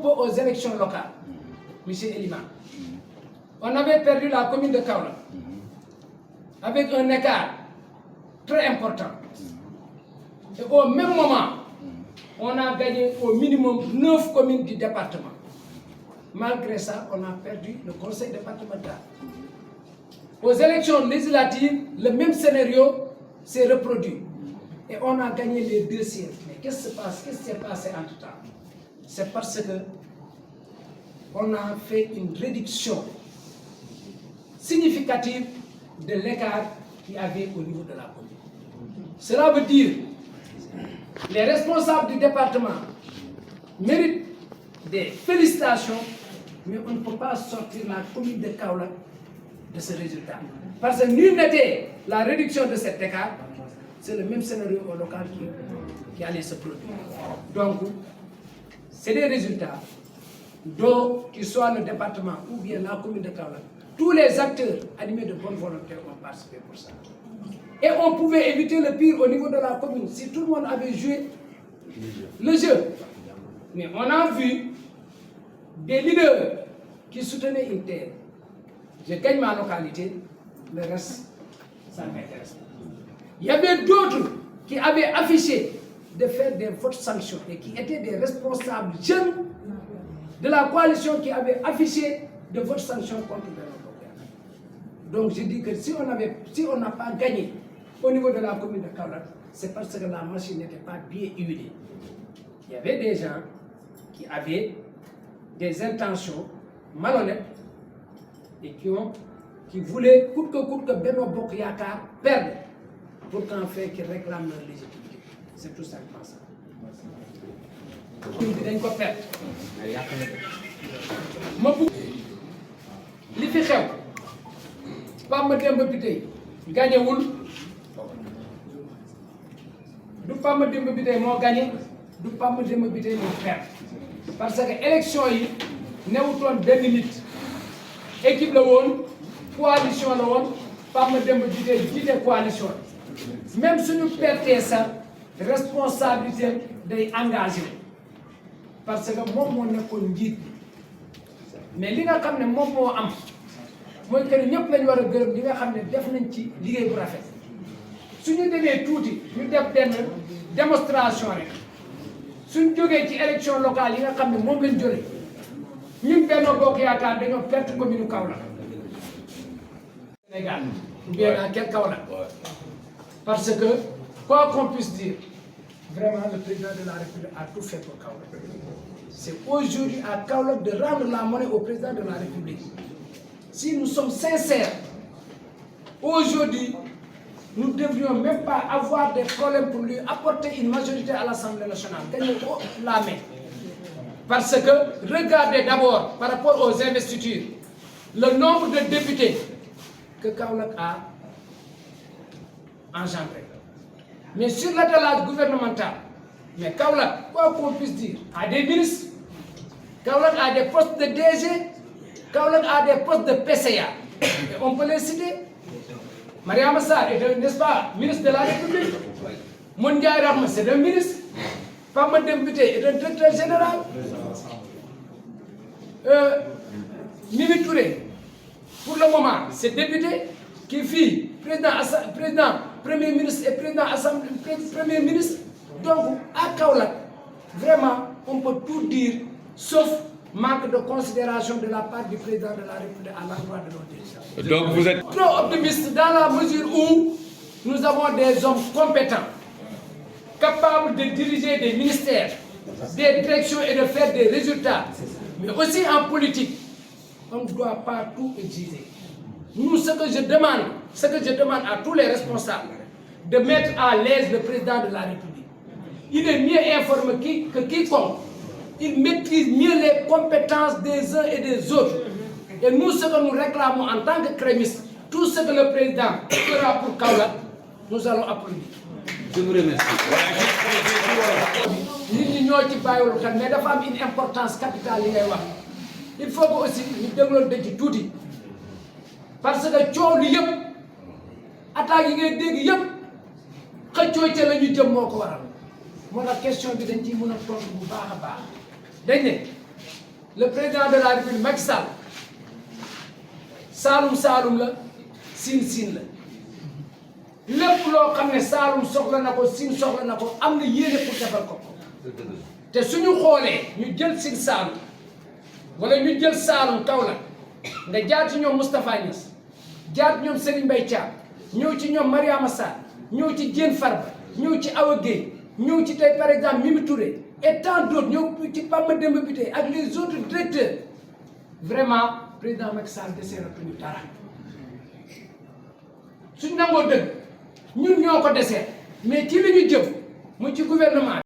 peu aux élections locales, M. Eliman, on avait perdu la commune de Kaolack avec un écart très important. Et au même moment, on a gagné au minimum 9 communes du département. Malgré ça, on a perdu le conseil départemental. Aux élections législatives, le même scénario s'est reproduit. Et on a gagné les 2 sièges. Mais qu'est-ce qui s'est passé entre-temps? C'est parce que on a fait une réduction significative de l'écart qu'il y avait au niveau de la commune. Cela veut dire que les responsables du département méritent des félicitations, mais on ne peut pas sortir la commune de Kaolack de ce résultat. Parce que nul n'était la réduction de cet écart, c'est le même scénario au local qui allait se produire. Donc, c'est des résultats dont, qu'il soit le département ou bien la commune de Kaolack, tous les acteurs animés de bonne volonté ont participé pour ça. Et on pouvait éviter le pire au niveau de la commune si tout le monde avait joué le jeu. Mais on a vu des leaders qui soutenaient une terre. Je gagne ma localité, le reste, ça ne m'intéresse pas. Il y avait d'autres qui avaient affiché de faire des votes sanctions et qui étaient des responsables jeunes de la coalition qui avaient affiché de votes sanctions contre le. Donc je dis que si on n'a pas gagné au niveau de la commune de Kaolack, c'est parce que la machine n'était pas bien huilée. Il y avait des gens qui avaient des intentions malhonnêtes et qui voulaient coûte que Benno Bokk Yaakaar perde pour qu'en fait qu'ils réclament leur légitimité. C'est tout simplement ça. dañ ko perte. ma bugg li fi xew Pape Mademba Bitèye gañewul du Pape Mademba Bitèye moo gañe du Pape Mademba Bitèye moo perte parce que élection yi newutoon benn nit équipe la woon coalition la woon Pape Mademba Bitèye jiite coalition même suñu pertee sa responsabilité day engagé parce que moom moo nekkoon njiit mais li nga xam ne moom moo am mooy que ne ñëpp lañu war a gërëm li nga xam ne def nañ ci liggéey bu rafet suñu demee tuuti ñu def benn démonstration rek suñ jógee ci élection locale yi nga xam ne moom lañ jëlee ñun Benno Bokk Yaakaar dañoo perte commune Kaolack Sénégal ou bien dans quel Kaolack parce que quoi qu'on puisse dire vraiment le président de la République a tout fait pour Kaolack. C'est aujourd'hui à Kaolack de rendre la monnaie au président de la République. Si nous sommes sincères, aujourd'hui, nous ne devrions même pas avoir des problèmes pour lui apporter une majorité à l'Assemblée nationale. Gagnez la main. Parce que, regardez d'abord, par rapport aux investitures, le nombre de députés que Kaolack a engendré. Mais sur l'attelage gouvernemental, mais Kaolack, quoi qu'on puisse dire, a des ministres, Kaolack a des postes de DG, Kaolack a des postes de PCA. Et on peut les citer. Mariama Sarr est, n'est-ce pas, ministre de la République. Moundiaye Rahma, c'est un ministre. Pape Mademba Bitèye est un directeur général. Mimi Touré, pour le moment, c'est député qui fit président, premier ministre et président assemblée, premier ministre. Donc, à Kaolack, vraiment, on peut tout dire, sauf manque de considération de la part du président de la République à l'endroit de nos dirigeants. Donc, vous êtes trop optimiste dans la mesure où nous avons des hommes compétents, capables de diriger des ministères, des directions et de faire des résultats. Mais aussi en politique, on ne doit pas tout exiger. Nous, ce que je demande à tous les responsables, de mettre à l'aise le président de la République. Il est mieux informé que quiconque. Il maîtrise mieux les compétences des uns et des autres. Et nous, ce que nous réclamons en tant que crémistes, tout ce que le président fera pour Kaolack, nous allons applaudir. Je vous remercie. Mais dafa am une importance capitale li ngay wax. Il faut que aussi ñu dégloon dañ ci tuuti. Parce que coow li yëpp attaques yi ngay dégg yëpp xëccoo ca la ñu jëm moo ko waral moo tax question bi dañ ciy mën a tontu bu baax a baax dañ ne le président de la République Macky Sall Saalum Saalum la Siin Siin la lépp loo xam ne Saalum soxla na ko Siin soxla na ko am na yéene pour defal ko te suñu xoolee ñu jël Siin Saalum wala ñu jël Saalum Kaolack nga jaar ci ñoom Moustapha Niass jaar ci ñoom Serigne Mbaye Thiam ñëw ci ñoom Mariama Sarr ñëw ci Diène Farba ñëw ci Awa Gueye ñëw ci tey par exemple Mimi Touré et tant d'autres ñëw ci Pape Mademba Bitèye ak les autres directeurs vraiment président Macky Sall deseeratuñu dara suñ nangoo dëgg ñun ñoo ko desee mais ci li ñu jëm mu ci gouvernement